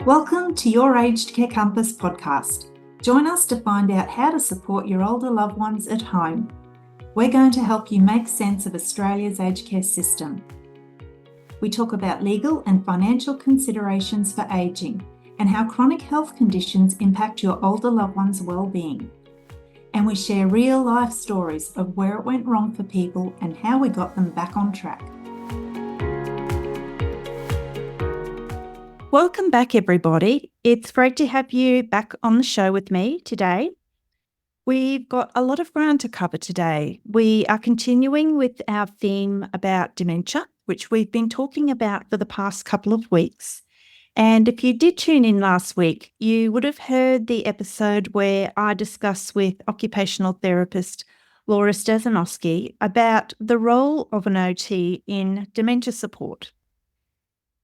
Welcome to your Aged Care Compass podcast. Join us to find out how to support your older loved ones at home. We're going to help you make sense of Australia's aged care system. We talk about legal and financial considerations for ageing and how chronic health conditions impact your older loved ones' well-being. And we share real-life stories of where it went wrong for people and how we got them back on track. Welcome back, everybody. It's great to have you back on the show with me today. We've got a lot of ground to cover today. We are continuing with our theme about dementia, which we've been talking about for the past couple of weeks. And if you did tune in last week, you would have heard the episode where I discussed with occupational therapist Laura Stasinowsky about the role of an OT in dementia support.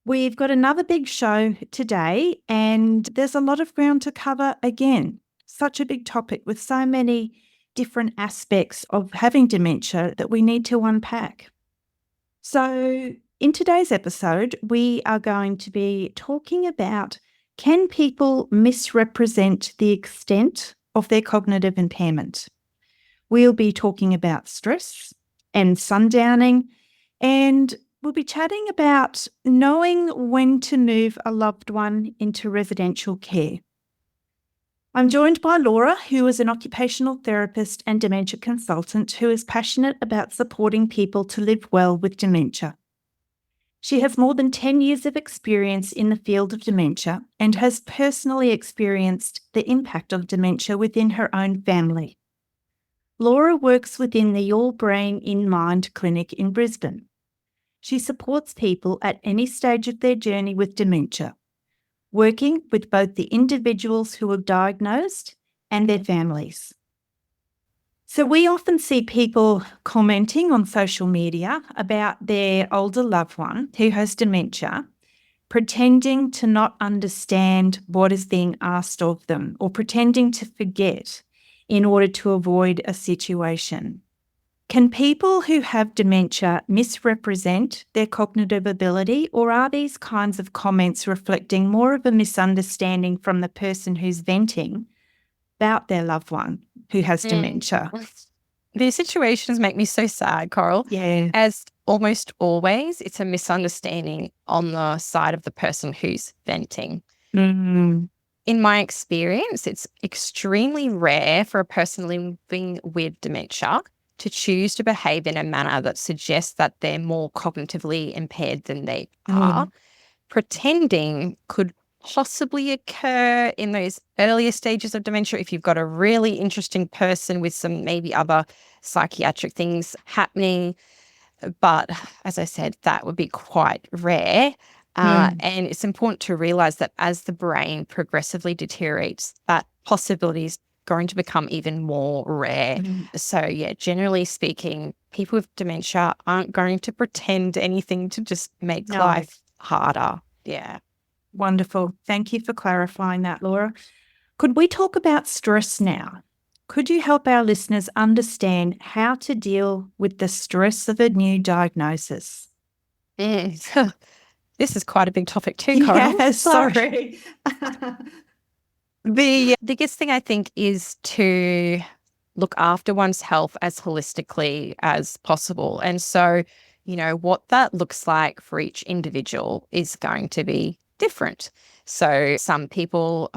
We've got another big show today, and there's a lot of ground to cover again. Such a big topic with so many different aspects of having dementia that we need to unpack. So in today's episode, we are going to be talking about, can people misrepresent the extent of their cognitive impairment? We'll be talking about stress and sundowning, and we'll be chatting about knowing when to move a loved one into residential care. I'm joined by Laura, who is an occupational therapist and dementia consultant who is passionate about supporting people to live well with dementia. She has more than 10 years of experience in the field of dementia and has personally experienced the impact of dementia within her own family. Laura works within the Your Brain in Mind clinic in Brisbane. She supports people at any stage of their journey with dementia, working with both the individuals who are diagnosed and their families. So we often see people commenting on social media about their older loved one who has dementia, pretending to not understand what is being asked of them or pretending to forget in order to avoid a situation. Can people who have dementia misrepresent their cognitive ability, or are these kinds of comments reflecting more of a misunderstanding from the person who's venting about their loved one who has dementia? These situations make me so sad, Coral. Yeah. As almost always, it's a misunderstanding on the side of the person who's venting. Mm. In my experience, it's extremely rare for a person living with dementia to choose to behave in a manner that suggests that they're more cognitively impaired than they are. Pretending could possibly occur in those earlier stages of dementia if you've got a really interesting person with some maybe other psychiatric things happening. But as I said, that would be quite rare. And it's important to realize that as the brain progressively deteriorates, that possibility is going to become even more rare. So yeah, generally speaking, people with dementia aren't going to pretend anything to just make life harder. Yeah. Wonderful. Thank you for clarifying that, Laura. Could we talk about stress now? Could you help our listeners understand how to deal with the stress of a new diagnosis? This is quite a big topic too, Coral. Yeah, sorry. The biggest thing I think is to look after one's health as holistically as possible. And so, what that looks like for each individual is going to be different. So some people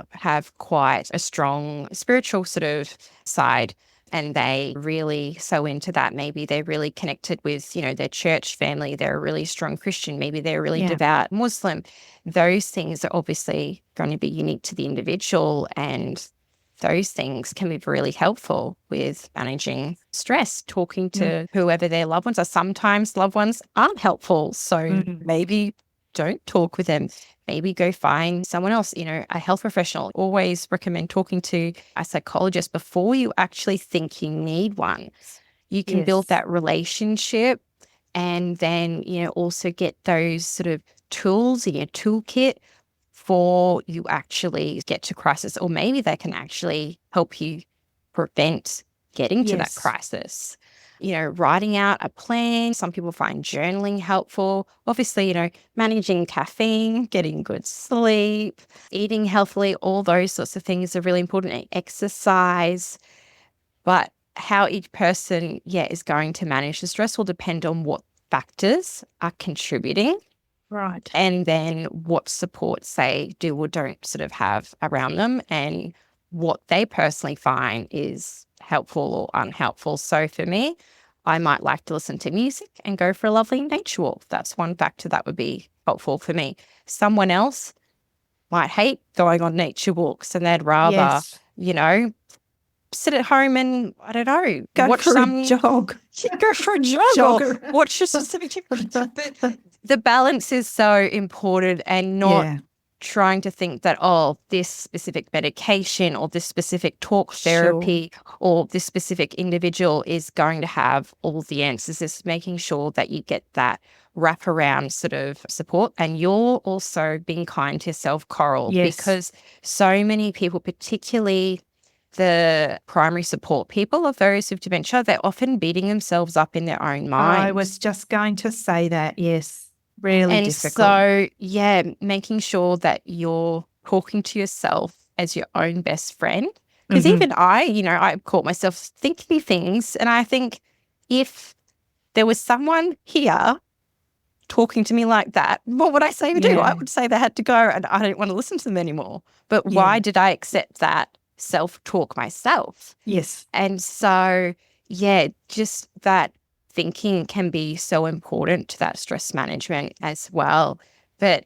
have quite a strong spiritual sort of side, and they really so into that. Maybe they're really connected with, their church family. They're a really strong Christian. Maybe they're a really devout Muslim. Those things are obviously going to be unique to the individual, and those things can be really helpful with managing stress, talking to whoever their loved ones are. Sometimes loved ones aren't helpful, so maybe don't talk with them. Maybe go find someone else, a health professional. Always recommend talking to a psychologist before you actually think you need one. You can build that relationship, and then, also get those sort of tools in your toolkit before you actually get to crisis, or maybe they can actually help you prevent getting to that crisis. writing out a plan. Some people find journaling helpful. Obviously, managing caffeine, getting good sleep, eating healthily, all those sorts of things are really important. Exercise. But how each person, is going to manage the stress will depend on what factors are contributing. Right. And then what supports they do or don't sort of have around them and what they personally find is helpful or unhelpful. So for me, I might like to listen to music and go for a lovely nature walk. That's one factor that would be helpful for me. Someone else might hate going on nature walks and they'd rather, Yes. sit at home and, I don't know, Go watch for a jog. go for a jog or Jogger. watch a specific the balance is so important and not trying to think that, this specific medication or this specific talk therapy or this specific individual is going to have all the answers. It's making sure that you get that wraparound sort of support and you're also being kind to yourself, Coral, because so many people, particularly the primary support people of those with dementia, they're often beating themselves up in their own mind. I was just going to say that, yes. Really and difficult. So, making sure that you're talking to yourself as your own best friend. Because even I caught myself thinking things and I think if there was someone here talking to me like that, what would I say to do? I would say they had to go and I don't want to listen to them anymore. But why did I accept that self-talk myself? Yes. And so, just that thinking can be so important to that stress management as well. But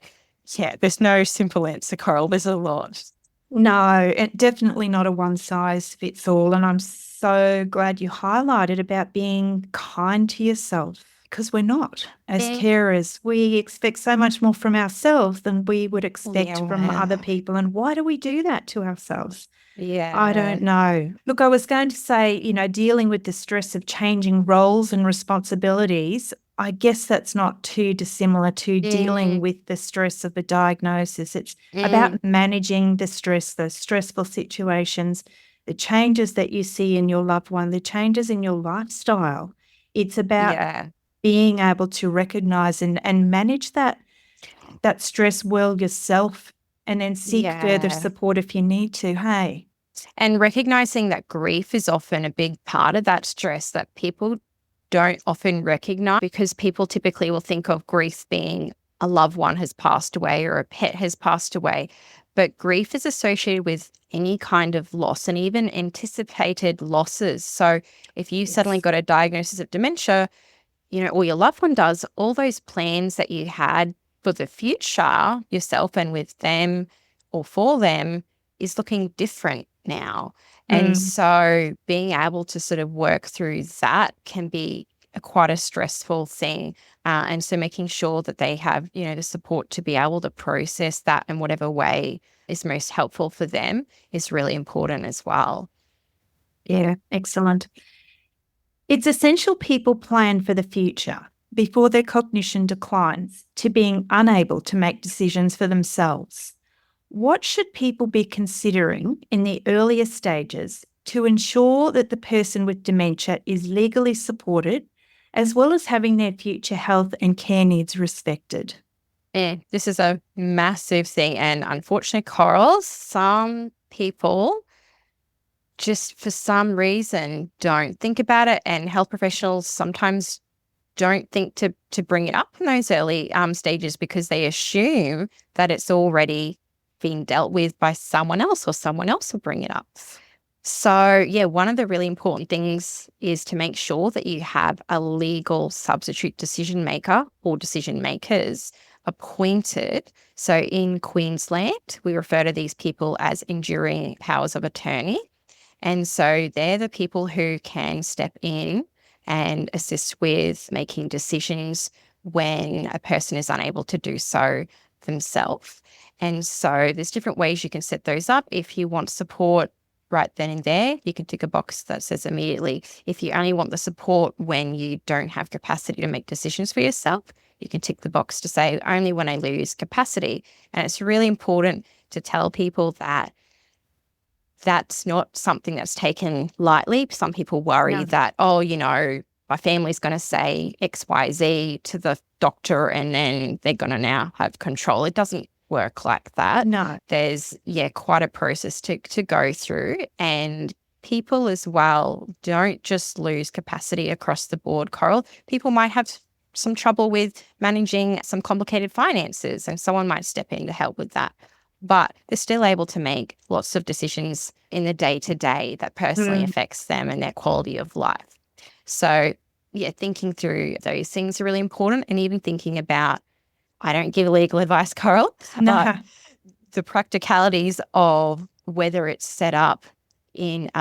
there's no simple answer, Coral. There's a lot. No, definitely not a one size fits all. And I'm so glad you highlighted about being kind to yourself because we're not. As carers, we expect so much more from ourselves than we would expect from other people. And why do we do that to ourselves? I don't know. Look, I was going to say, dealing with the stress of changing roles and responsibilities, I guess that's not too dissimilar to dealing with the stress of a diagnosis. It's about managing the stress, those stressful situations, the changes that you see in your loved one, the changes in your lifestyle. It's about being able to recognize and manage that stress well yourself and then seek further support if you need to, hey? And recognizing that grief is often a big part of that stress that people don't often recognize because people typically will think of grief being a loved one has passed away or a pet has passed away. But grief is associated with any kind of loss and even anticipated losses. So if you suddenly got a diagnosis of dementia, or your loved one does, all those plans that you had for the future, yourself and with them or for them, is looking different now. And so being able to sort of work through that can be quite a stressful thing. And so making sure that they have, the support to be able to process that in whatever way is most helpful for them is really important as well. Yeah, excellent. It's essential people plan for the future before their cognition declines to being unable to make decisions for themselves. What should people be considering in the earlier stages to ensure that the person with dementia is legally supported, as well as having their future health and care needs respected? This is a massive thing. And unfortunately, Coral, some people just for some reason don't think about it. And health professionals sometimes don't think to bring it up in those early stages because they assume that it's already been dealt with by someone else or someone else will bring it up. So, one of the really important things is to make sure that you have a legal substitute decision maker or decision makers appointed. So in Queensland, we refer to these people as enduring powers of attorney. And so they're the people who can step in and assist with making decisions when a person is unable to do so themselves. And so there's different ways you can set those up. If you want support right then and there, you can tick a box that says immediately. If you only want the support when you don't have capacity to make decisions for yourself, you can tick the box to say only when I lose capacity. And it's really important to tell people that that's not something that's taken lightly. Some people worry that, my family's going to say X, Y, Z to the doctor, and then they're going to now have control. It doesn't work like that. No. There's, quite a process to go through. And people as well don't just lose capacity across the board, Coral. People might have some trouble with managing some complicated finances, and someone might step in to help with that. But they're still able to make lots of decisions in the day-to-day that personally affects them and their quality of life. So, thinking through those things are really important, and even thinking about, I don't give legal advice, Coral, but the practicalities of whether it's set up in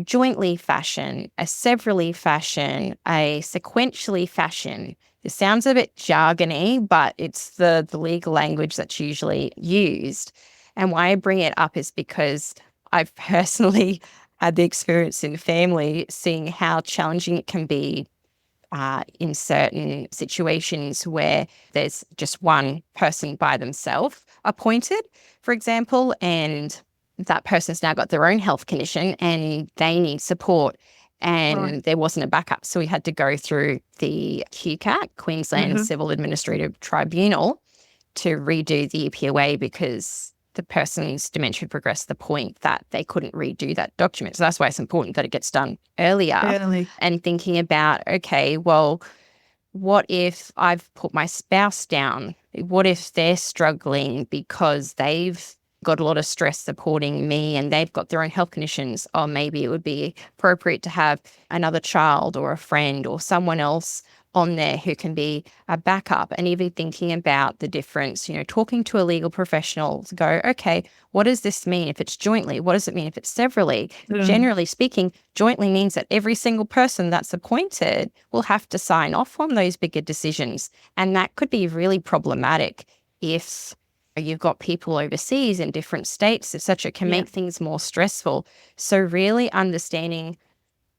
jointly fashion, a severally fashion, a sequentially fashion. It sounds a bit jargony, but it's the legal language that's usually used. And why I bring it up is because I've personally had the experience in family seeing how challenging it can be in certain situations where there's just one person by themselves appointed, for example, and that person's now got their own health condition and they need support, and there wasn't a backup. So we had to go through the QCAT, Queensland Civil Administrative Tribunal, to redo the EPOA because the person's dementia progressed to the point that they couldn't redo that document. So that's why it's important that it gets done earlier. And thinking about, okay, well, what if I've put my spouse down? What if they're struggling because they've got a lot of stress supporting me and they've got their own health conditions? Or maybe it would be appropriate to have another child or a friend or someone else on there who can be a backup. And even thinking about the difference, talking to a legal professional to go, okay, what does this mean if it's jointly? What does it mean if it's severally? Generally speaking, jointly means that every single person that's appointed will have to sign off on those bigger decisions. And that could be really problematic if you've got people overseas in different states, etc. It can make things more stressful. So really understanding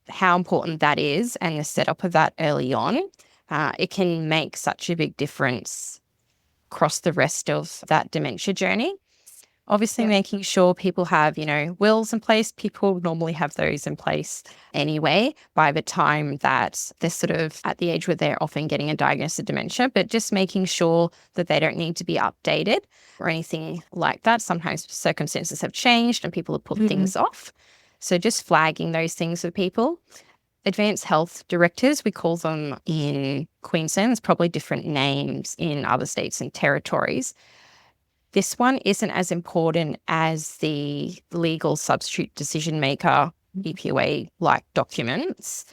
how important that is and the setup of that early on, it can make such a big difference across the rest of that dementia journey. Obviously, making sure people have, wills in place. People normally have those in place anyway by the time that they're sort of at the age where they're often getting a diagnosis of dementia, but just making sure that they don't need to be updated or anything like that. Sometimes circumstances have changed and people have put things off. So just flagging those things with people. Advanced health directives, we call them in Queensland. There's probably different names in other states and territories. This one isn't as important as the legal substitute decision maker, EPOA-like documents,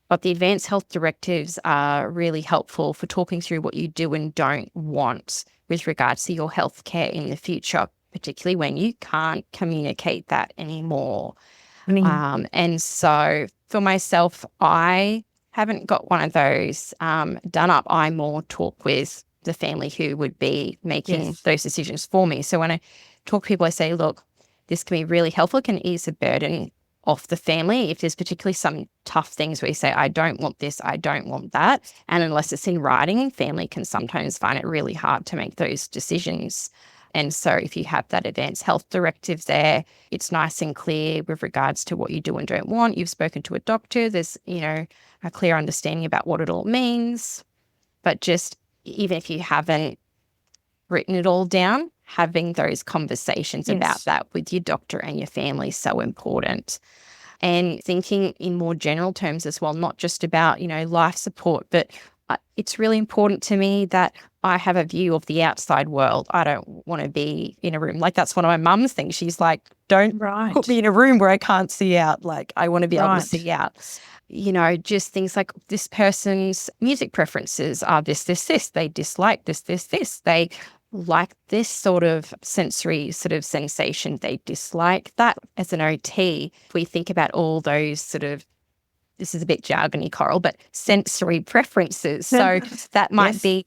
but the advanced health directives are really helpful for talking through what you do and don't want with regards to your healthcare in the future, particularly when you can't communicate that anymore. And so for myself, I haven't got one of those done up. I more talk with the family who would be making those decisions for me. So when I talk to people, I say, look, this can be really helpful. It can ease the burden off the family. If there's particularly some tough things where you say, I don't want this, I don't want that. And unless it's in writing, family can sometimes find it really hard to make those decisions. And so if you have that advanced health directive there, it's nice and clear with regards to what you do and don't want. You've spoken to a doctor. There's, a clear understanding about what it all means. But just even if you haven't written it all down, having those conversations about that with your doctor and your family is so important. And thinking in more general terms as well, not just about, life support, but it's really important to me that I have a view of the outside world. I don't want to be in a room. Like that's one of my mum's things. She's like, don't put me in a room where I can't see out. Like I want to be able to see out. Just things like this person's music preferences are this. They dislike this. They like this sort of sensory sort of sensation. They dislike that. As an OT, if we think about all those sort of, this is a bit jargony, Coral, but sensory preferences. So that might be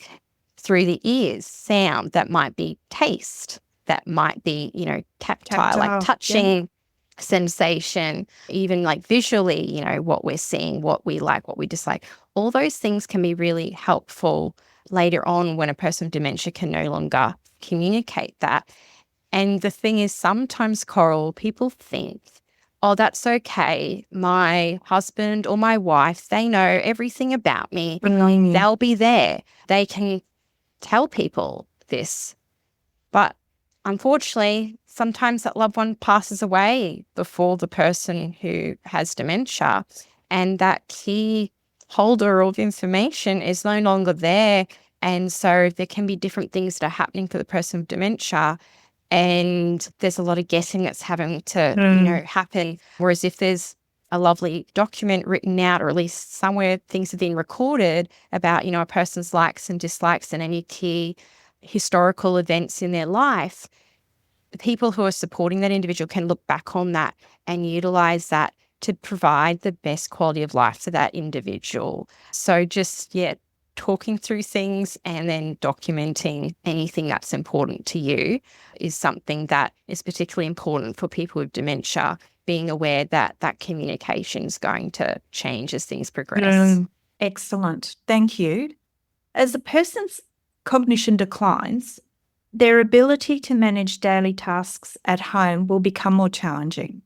through the ears, sound, that might be taste, that might be, tactile, like touching sensation, even like visually, what we're seeing, what we like, what we dislike. All those things can be really helpful later on when a person with dementia can no longer communicate that. And the thing is, sometimes, Coral, people think, oh, that's okay. My husband or my wife, they know everything about me. They'll be there. They can tell people this. But unfortunately, sometimes that loved one passes away before the person who has dementia, and that key holder of information is no longer there. And so there can be different things that are happening for the person with dementia. And there's a lot of guessing that's having to, happen. Whereas if there's a lovely document written out, or at least somewhere things have been recorded about, a person's likes and dislikes and any key historical events in their life, the people who are supporting that individual can look back on that and utilize that to provide the best quality of life for that individual. So just, talking through things and then documenting anything that's important to you is something that is particularly important for people with dementia, being aware that that communication is going to change as things progress. Excellent. Thank you. As a person's cognition declines, their ability to manage daily tasks at home will become more challenging.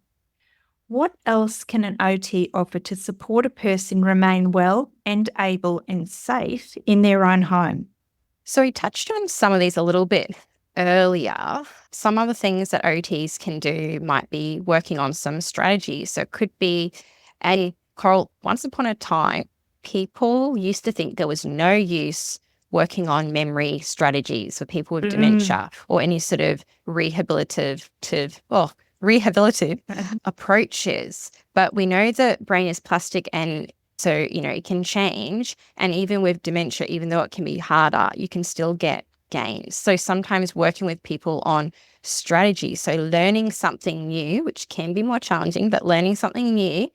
What else can an OT offer to support a person remain well and able and safe in their own home? So we touched on some of these a little bit earlier. Some other things that OTs can do might be working on some strategies. So it could be, and Coral, once upon a time, people used to think there was no use working on memory strategies for people with dementia or any sort of rehabilitative approaches. But we know the brain is plastic, and so, it can change. And even with dementia, even though it can be harder, you can still get gains. So sometimes working with people on strategy, so learning something new, which can be more challenging, but learning something new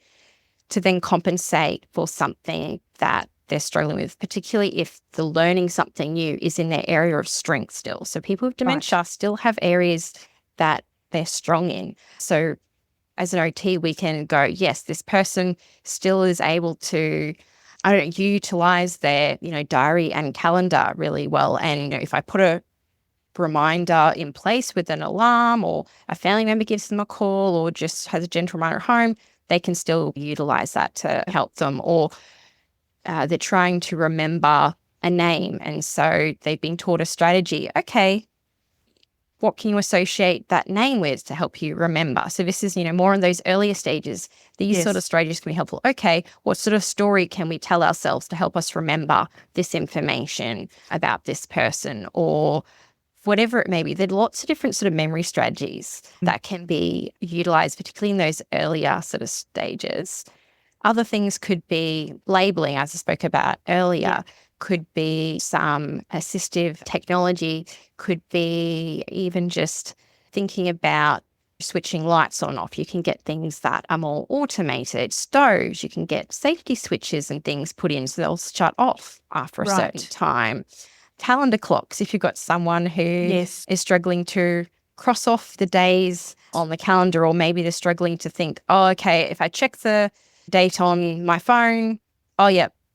to then compensate for something that they're struggling with, particularly if the learning something new is in their area of strength still. So people with dementia still have areas that they're strong in. So as an OT, we can go, yes, this person still is able to, utilize their, diary and calendar really well. And, if I put a reminder in place with an alarm, or a family member gives them a call, or just has a gentle reminder at home, they can still utilize that to help them. Or they're trying to remember a name, and so they've been taught a strategy. Okay, what can you associate that name with to help you remember? So this is, more in those earlier stages. These sort of strategies can be helpful. Okay, what sort of story can we tell ourselves to help us remember this information about this person, or whatever it may be? There are lots of different sort of memory strategies that can be utilized, particularly in those earlier sort of stages. Other things could be labeling, as I spoke about earlier, could be some assistive technology, could be even just thinking about switching lights on and off. You can get things that are more automated. Stoves, you can get safety switches and things put in so they'll shut off after a certain time. Calendar clocks, if you've got someone who is struggling to cross off the days on the calendar, or maybe they're struggling to think, if I check the date on my phone,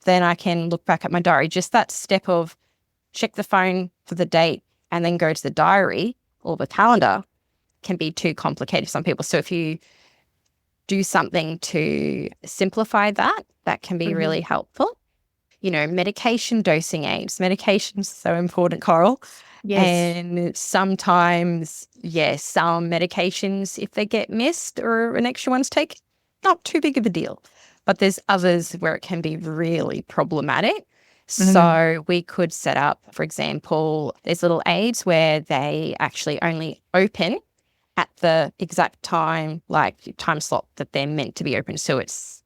then I can look back at my diary. Just that step of check the phone for the date and then go to the diary or the calendar can be too complicated for some people. So if you do something to simplify that, that can be really helpful. Medication dosing aids. Medication's so important, Coral. Yes. And sometimes, some medications, if they get missed or an extra one's taken, not too big of a deal. But there's others where it can be really problematic. So we could set up, for example, there's little aids where they actually only open at the exact time, like time slot that they're meant to be open. So it's,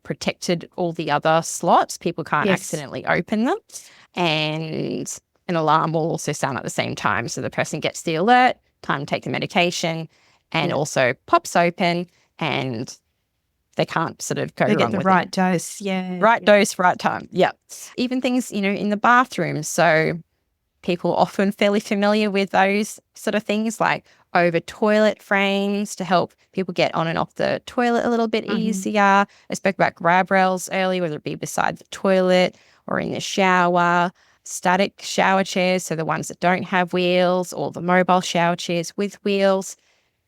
protected all the other slots. People can't accidentally open them. And an alarm will also sound at the same time. So the person gets the alert, time to take the medication, and also pops open, and they can't sort of go wrong with it. They get the right dose, Right dose, right time, Even things, in the bathroom. So people often fairly familiar with those sort of things, like over toilet frames to help people get on and off the toilet a little bit easier. I spoke about grab rails earlier, whether it be beside the toilet or in the shower. Static shower chairs, so the ones that don't have wheels, or the mobile shower chairs with wheels.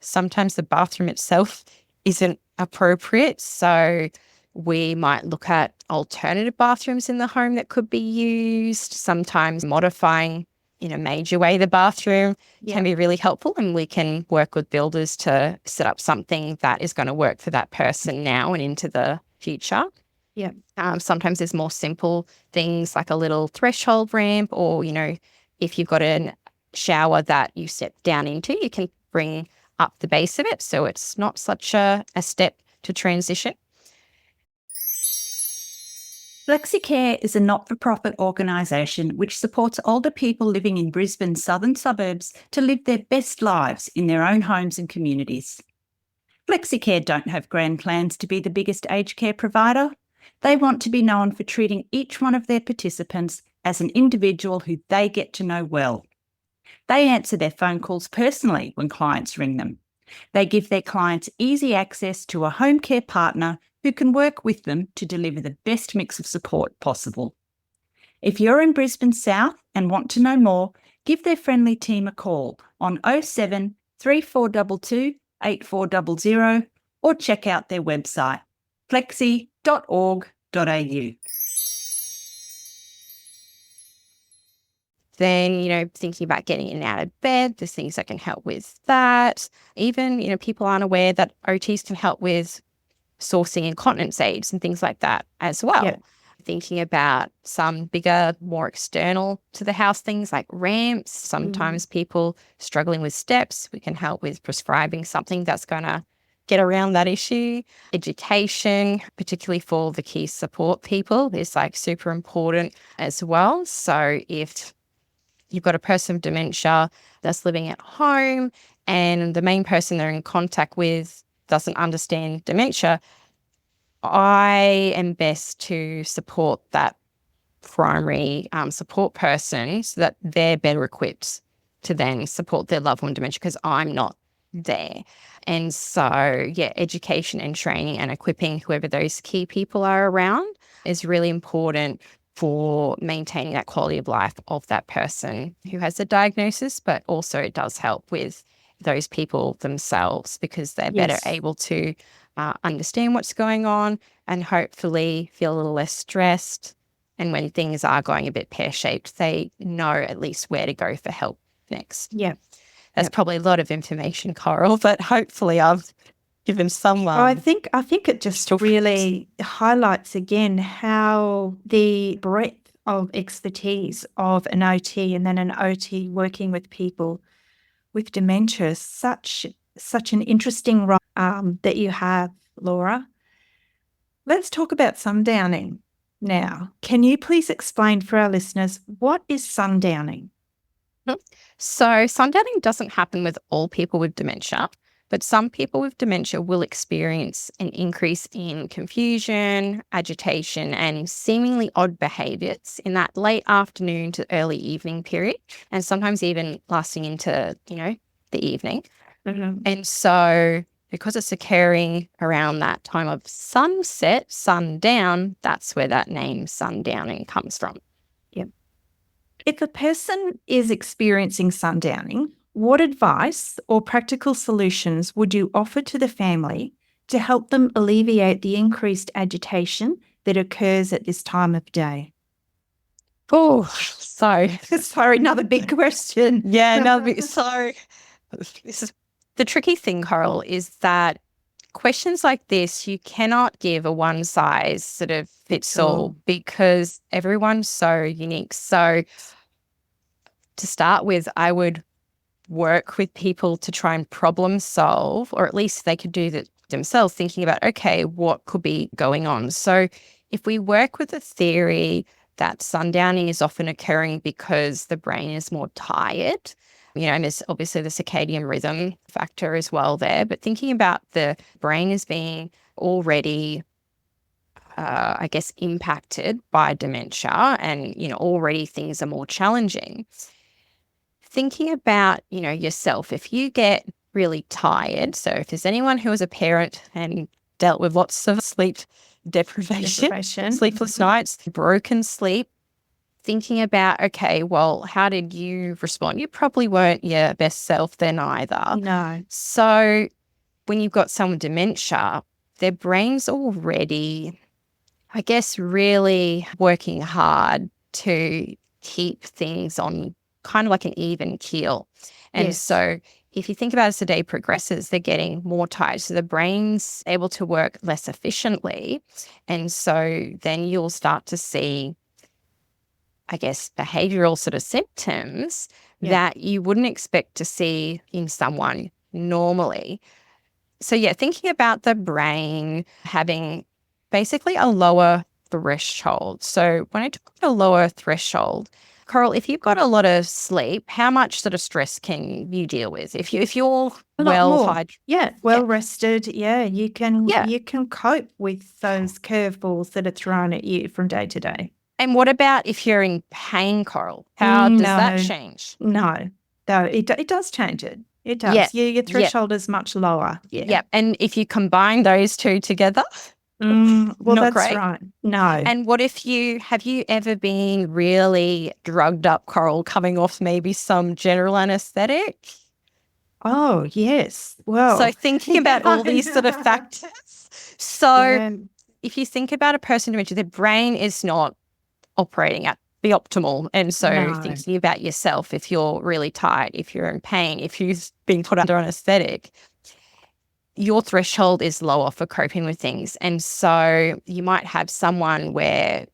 Sometimes the bathroom itself isn't appropriate. So we might look at alternative bathrooms in the home that could be used. Sometimes modifying in a major way the bathroom can be really helpful, and we can work with builders to set up something that is going to work for that person now and into the future. Yeah. Sometimes there's more simple things like a little threshold ramp, or, if you've got a shower that you step down into, you can bring up the base of it so it's not such a step to transition. FlexiCare is a not-for-profit organisation which supports older people living in Brisbane's southern suburbs to live their best lives in their own homes and communities. FlexiCare don't have grand plans to be the biggest aged care provider. They want to be known for treating each one of their participants as an individual who they get to know well. They answer their phone calls personally when clients ring them. They give their clients easy access to a home care partner who can work with them to deliver the best mix of support possible. If you're in Brisbane South and want to know more, give their friendly team a call on 07 3422 8400 or check out their website flexi.org.au. Then, thinking about getting in and out of bed, there's things that can help with that. Even, people aren't aware that OTs can help with sourcing incontinence aids and things like that as well. Yeah. Thinking about some bigger, more external to the house things like ramps. Sometimes people struggling with steps, we can help with prescribing something that's going to get around that issue. Education, particularly for the key support people, is super important as well. So if you've got a person with dementia that's living at home and the main person they're in contact with doesn't understand dementia, I am best to support that primary support person so that they're better equipped to then support their loved one with dementia, because I'm not there. And so, education and training and equipping whoever those key people are around is really important for maintaining that quality of life of that person who has the diagnosis, but also it does help with those people themselves, because they're better able to understand what's going on and hopefully feel a little less stressed. And when things are going a bit pear-shaped, they know at least where to go for help next. Yeah. That's probably a lot of information, Coral, but hopefully I've given someone. I think it just really highlights again how the breadth of expertise of an OT and then an OT working with people with dementia is such an interesting role that you have, Laura. Let's talk about sundowning now. Can you please explain for our listeners, what is sundowning? So sundowning doesn't happen with all people with dementia, but some people with dementia will experience an increase in confusion, agitation, and seemingly odd behaviours in that late afternoon to early evening period, and sometimes even lasting into, the evening. And so because it's occurring around that time of sunset, sundown, that's where that name sundowning comes from. If a person is experiencing sundowning, what advice or practical solutions would you offer to the family to help them alleviate the increased agitation that occurs at this time of day? Oh, so sorry, another big question. Yeah, another big. So this is the tricky thing, Coral, is that questions like this, you cannot give a one size sort of fits all, because everyone's so unique. So to start with, I would work with people to try and problem solve, or at least they could do that themselves, thinking about, okay, what could be going on? So if we work with the theory that sundowning is often occurring because the brain is more tired, and there's obviously the circadian rhythm factor as well there, but thinking about the brain as being already impacted by dementia, and, already things are more challenging. Thinking about, yourself, if you get really tired, so if there's anyone who is a parent and dealt with lots of sleep deprivation. Sleepless nights, broken sleep, thinking about, okay, well, how did you respond? You probably weren't your best self then either. No. So when you've got someone with dementia, their brain's already, I guess, really working hard to keep things on kind of like an even keel. And Yes. so if you think about as the day progresses, they're getting more tired. So the brain's able to work less efficiently. And so then you'll start to see, I guess, behavioral sort of symptoms that you wouldn't expect to see in someone normally. So yeah, thinking about the brain having basically a lower threshold. So when I talk about a lower threshold, Coral, if you've got a lot of sleep, how much sort of stress can you deal with? If you're A lot well more. hydrated, Well rested. You can cope with those curveballs that are thrown at you from day to day. And what about if you're in pain, Coral? How does that change? No, it does change it. It does. Yes. Your threshold is much lower. Yeah. And if you combine those two together, well, not that's great. right. No. And what if have you ever been really drugged up, Coral, coming off maybe some general anesthetic? Oh, yes. Well. So thinking about all these sort of factors. So if you think about a person with dementia, their brain is not operating at the optimal. And so thinking about yourself, if you're really tired, if you're in pain, if you've been put under anesthetic, your threshold is lower for coping with things. And so you might have someone where,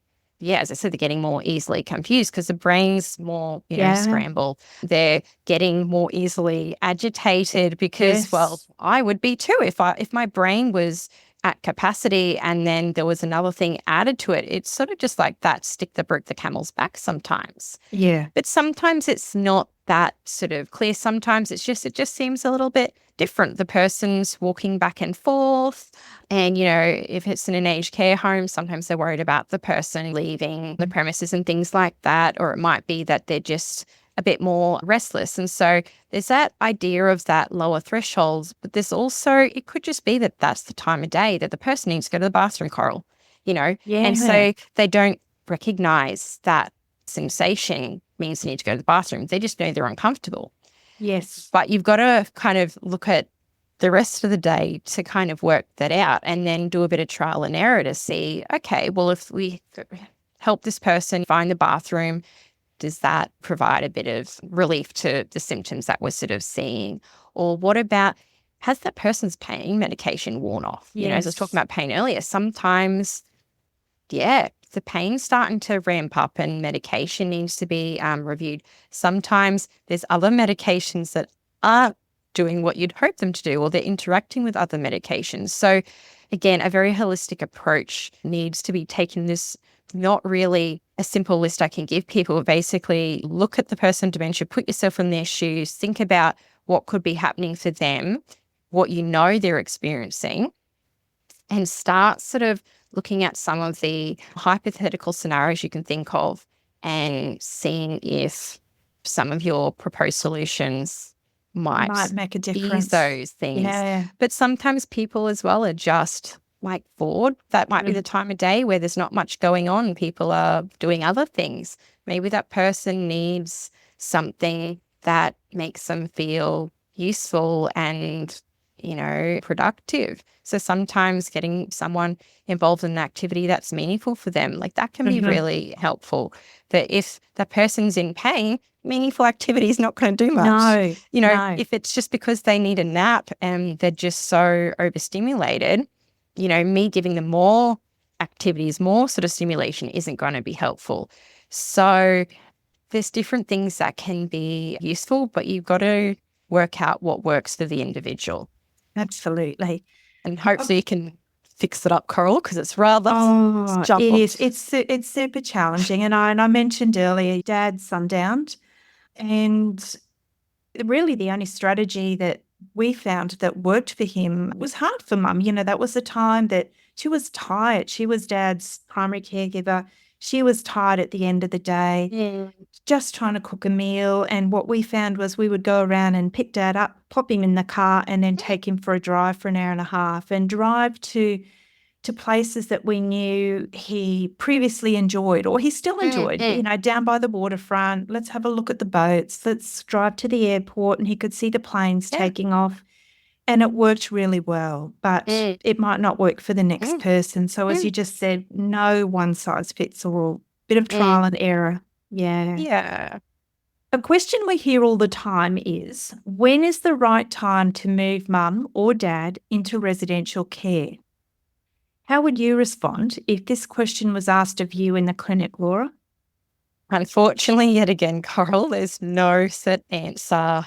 as I said, they're getting more easily confused because the brain's more, scramble. They're getting more easily agitated because, well, I would be too if my brain was at capacity and then there was another thing added to it. It's sort of just like that stick that broke the camel's back sometimes. Yeah. But sometimes it's not that sort of clear. Sometimes it just seems a little bit different. The person's walking back and forth. And, if it's in an aged care home, sometimes they're worried about the person leaving the premises and things like that. Or it might be that they're just a bit more restless. And so there's that idea of that lower thresholds, but there's also, it could just be that that's the time of day that the person needs to go to the bathroom, Coral, and so they don't recognize that sensation means they need to go to the bathroom. They just know they're uncomfortable. Yes. But you've got to kind of look at the rest of the day to kind of work that out and then do a bit of trial and error to see, okay, well, if we help this person find the bathroom, does that provide a bit of relief to the symptoms that we're sort of seeing? Or what about, has that person's pain medication worn off? As I was talking about pain earlier, sometimes, the pain's starting to ramp up and medication needs to be reviewed. Sometimes there's other medications that aren't doing what you'd hope them to do, or they're interacting with other medications. So again, a very holistic approach needs to be taken. This not really a simple list I can give people. Basically, look at the person with dementia, put yourself in their shoes, think about what could be happening for them, what they're experiencing, and start sort of looking at some of the hypothetical scenarios you can think of and seeing if some of your proposed solutions might make a difference. Ease those things. Yeah. But sometimes people as well are just like bored. That might be the time of day where there's not much going on. People are doing other things. Maybe that person needs something that makes them feel useful and, productive. So sometimes getting someone involved in an activity that's meaningful for them, like that can be really helpful. But if that person's in pain, meaningful activity is not going to do much. No. If it's just because they need a nap and they're just so overstimulated, me giving them more activities, more sort of stimulation isn't going to be helpful. So there's different things that can be useful, but you've got to work out what works for the individual. Absolutely. And hopefully you can fix it up, Coral, because it's rather it is. It's super challenging. And I mentioned earlier, Dad's sundowned, and really the only strategy that we found that worked for him was hard for Mum. That was the time that she was tired. She was Dad's primary caregiver. She was tired at the end of the day, just trying to cook a meal. And what we found was we would go around and pick Dad up, pop him in the car, and then take him for a drive for an hour and a half and drive to places that we knew he previously enjoyed, or he still enjoyed, down by the waterfront. Let's have a look at the boats. Let's drive to the airport, and he could see the planes taking off. and it worked really well, but it might not work for the next person. So as you just said, no one size fits all, bit of trial and error. Yeah. Yeah. A question we hear all the time is, when is the right time to move mum or dad into residential care? How would you respond if this question was asked of you in the clinic, Laura? Unfortunately, yet again, Coral, there's no set answer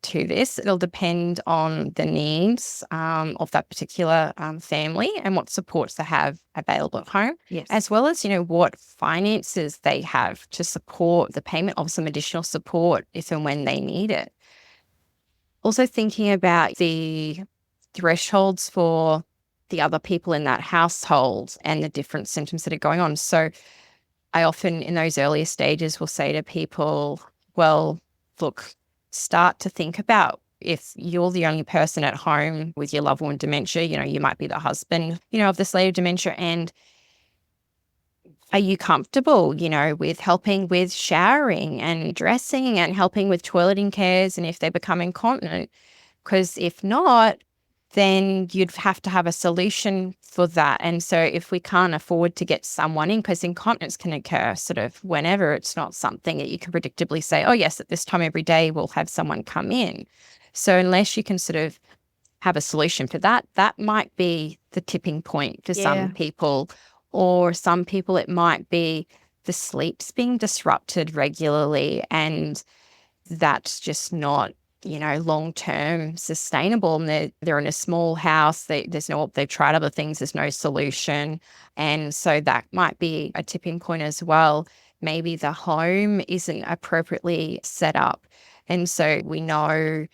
to this. It'll depend on the needs of that particular family and what supports they have available at home, Yes. as well as, what finances they have to support the payment of some additional support if and when they need it. Also thinking about the thresholds for the other people in that household and the different symptoms that are going on. So I often, in those earlier stages, will say to people, well, look, start to think about if you're the only person at home with your loved one with dementia, you might be the husband, of this lady with dementia, and are you comfortable, with helping with showering and dressing and helping with toileting cares and if they become incontinent? Because if not, then you'd have to have a solution for that. And so if we can't afford to get someone in, because incontinence can occur sort of whenever, it's not something that you can predictably say, oh, yes, at this time every day we'll have someone come in. So unless you can sort of have a solution for that, that might be the tipping point for some people. Or some people it might be the sleep's being disrupted regularly and that's just not long-term sustainable, and they're in a small house. They've tried other things. There's no solution, and so that might be a tipping point as well. Maybe the home isn't appropriately set up, and so we know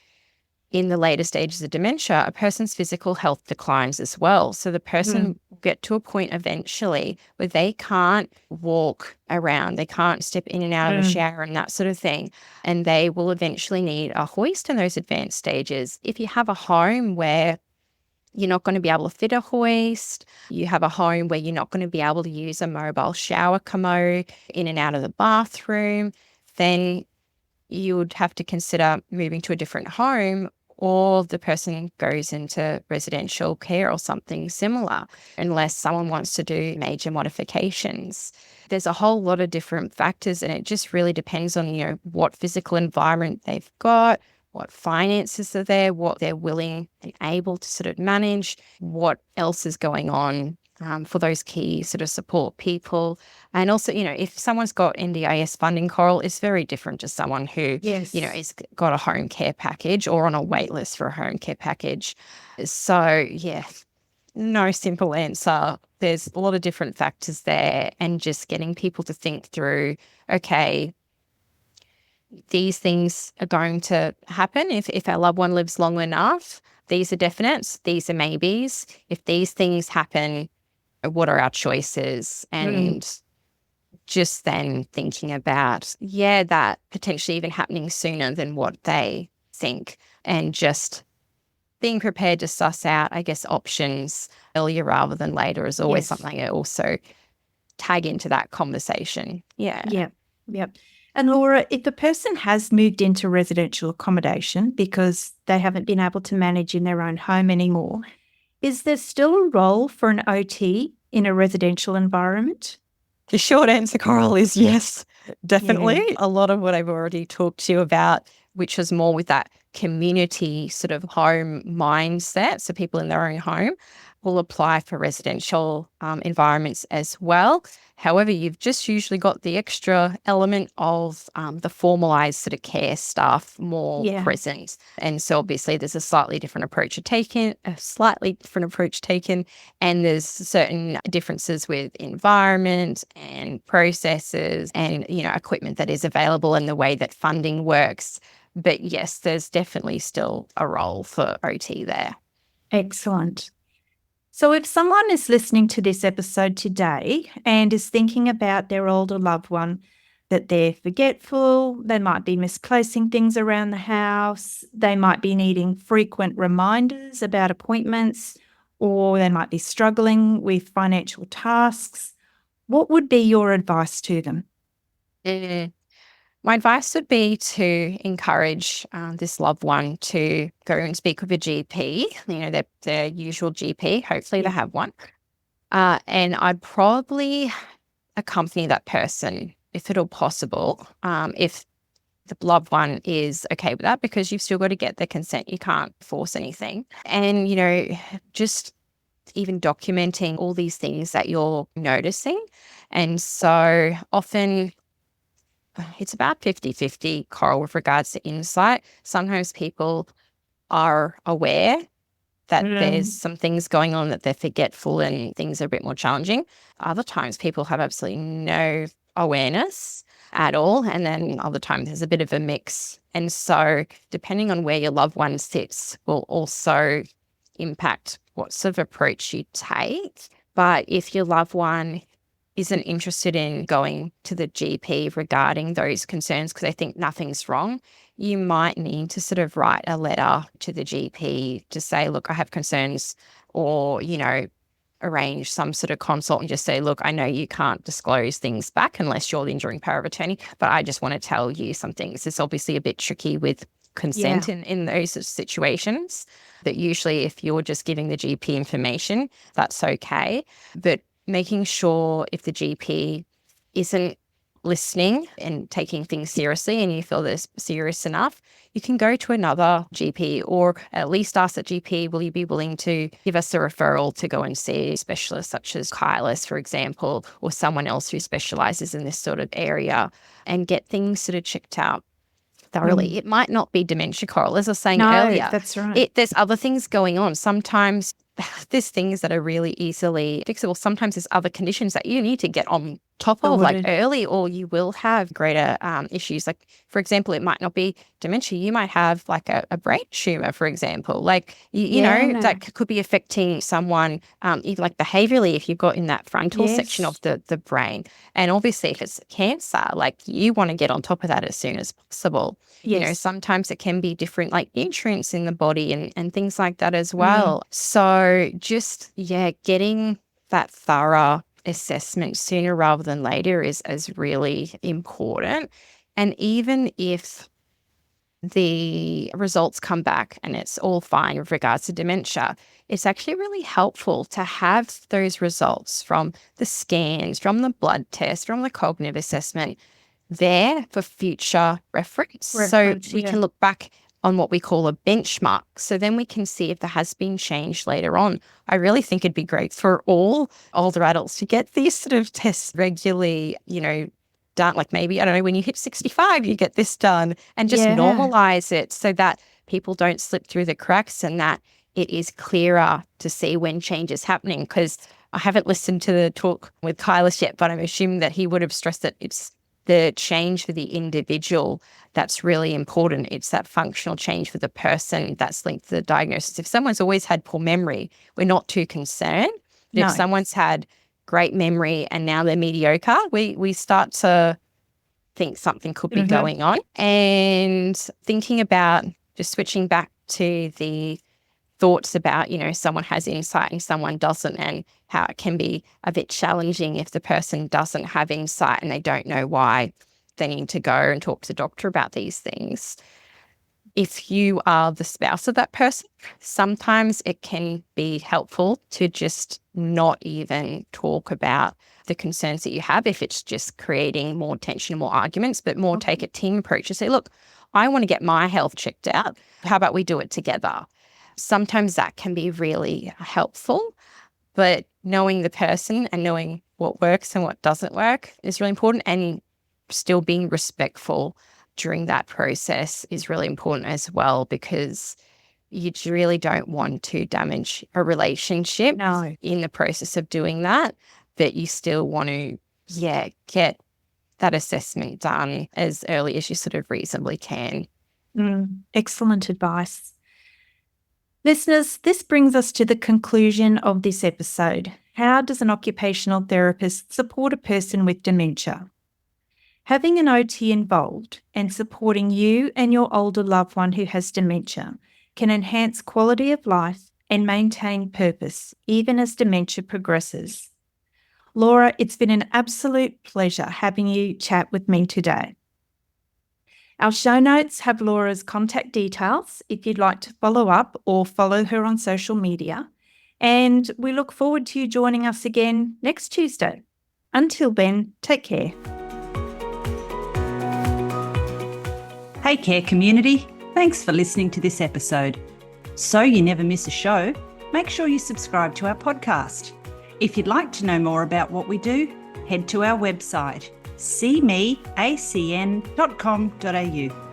in the later stages of dementia, a person's physical health declines as well. So the person will get to a point eventually where they can't walk around, they can't step in and out of the shower and that sort of thing. And they will eventually need a hoist in those advanced stages. If you have a home where you're not going to be able to fit a hoist, you have a home where you're not going to be able to use a mobile shower commode in and out of the bathroom, then you would have to consider moving to a different home, or the person goes into residential care or something similar, unless someone wants to do major modifications. There's a whole lot of different factors, and it just really depends on, what physical environment they've got, what finances are there, what they're willing and able to sort of manage, what else is going on for those key sort of support people. And also, if someone's got NDIS funding, Coral, is very different to someone who, is got a home care package or on a wait list for a home care package. So, no simple answer. There's a lot of different factors there, and just getting people to think through, okay, these things are going to happen if our loved one lives long enough. These are definites, these are maybes. If these things happen, what are our choices? And just then thinking about, that potentially even happening sooner than what they think, and just being prepared to suss out, I guess, options earlier rather than later is always something I also tag into that conversation. Yep. And Laura, if the person has moved into residential accommodation because they haven't been able to manage in their own home anymore, is there still a role for an OT in a residential environment? The short answer, Coral, is yes, definitely. A lot of what I've already talked to you about, which was more with that community sort of home mindset, so people in their own home, will apply for residential environments as well. However, you've just usually got the extra element of the formalised sort of care staff more present. And so obviously there's a slightly different approach taken, and there's certain differences with environment and processes and, equipment that is available and the way that funding works. But yes, there's definitely still a role for OT there. Excellent. So if someone is listening to this episode today and is thinking about their older loved one, that they're forgetful, they might be misplacing things around the house, they might be needing frequent reminders about appointments, or they might be struggling with financial tasks, what would be your advice to them? My advice would be to encourage this loved one to go and speak with a GP, their usual GP. Hopefully they have one. And I'd probably accompany that person, if at all possible, if the loved one is okay with that, because you've still got to get their consent. You can't force anything. And, just even documenting all these things that you're noticing. And so often it's about 50-50, Coral, with regards to insight. Sometimes people are aware that there's some things going on, that they're forgetful and things are a bit more challenging. Other times people have absolutely no awareness at all. And then other times there's a bit of a mix. And so depending on where your loved one sits will also impact what sort of approach you take. But if your loved one isn't interested in going to the GP regarding those concerns because they think nothing's wrong, you might need to sort of write a letter to the GP to say, look, I have concerns, or, arrange some sort of consult and just say, look, I know you can't disclose things back unless you're the enduring power of attorney, but I just want to tell you some things. It's obviously a bit tricky with consent in those situations, that usually if you're just giving the GP information, that's okay. But making sure if the GP isn't listening and taking things seriously and you feel they're serious enough, you can go to another GP, or at least ask the GP, will you be willing to give us a referral to go and see a specialist such as Kylus, for example, or someone else who specialises in this sort of area, and get things sort of checked out thoroughly. It might not be dementia, Coral, as I was saying earlier. That's right. There's other things going on. Sometimes there's things that are really easily fixable. Sometimes there's other conditions that you need to get on top of early, or you will have greater issues. Like, for example, it might not be dementia. You might have like a brain tumor, for example. Like, that could be affecting someone, even like behaviorally, if you've got in that frontal section of the brain. And obviously, if it's cancer, like, you want to get on top of that as soon as possible. Yes. Sometimes it can be different, like nutrients in the body and things like that as well. So just, getting that thorough assessment sooner rather than later is really important. And even if the results come back and it's all fine with regards to dementia, it's actually really helpful to have those results from the scans, from the blood test, from the cognitive assessment there for future reference. So we can look back on what we call a benchmark. So then we can see if there has been change later on. I really think it'd be great for all older adults to get these sort of tests regularly, done. Like, maybe, I don't know, when you hit 65, you get this done, and just normalize it so that people don't slip through the cracks, and that it is clearer to see when change is happening. Because I haven't listened to the talk with Kylus yet, but I'm assuming that he would have stressed that it's the change for the individual that's really important. It's that functional change for the person that's linked to the diagnosis. If someone's always had poor memory, we're not too concerned. No. If someone's had great memory and now they're mediocre, we start to think something could be going on. And thinking about, just switching back to the thoughts about, someone has insight and someone doesn't, and how it can be a bit challenging if the person doesn't have insight and they don't know why. They need to go and talk to the doctor about these things. If you are the spouse of that person, sometimes it can be helpful to just not even talk about the concerns that you have if it's just creating more tension and more arguments, but more take a team approach and say, look, I want to get my health checked out. How about we do it together? Sometimes that can be really helpful, but knowing the person and knowing what works and what doesn't work is really important, and still being respectful during that process is really important as well, because you really don't want to damage a relationship in the process of doing that, but you still want to, get that assessment done as early as you sort of reasonably can. Excellent advice. Listeners, this brings us to the conclusion of this episode. How does an occupational therapist support a person with dementia? Having an OT involved and supporting you and your older loved one who has dementia can enhance quality of life and maintain purpose, even as dementia progresses. Laura, it's been an absolute pleasure having you chat with me today. Our show notes have Laura's contact details if you'd like to follow up or follow her on social media. And we look forward to you joining us again next Tuesday. Until then, take care. Hey Care community, thanks for listening to this episode. So you never miss a show, make sure you subscribe to our podcast. If you'd like to know more about what we do, head to our website, cmeacn.com.au.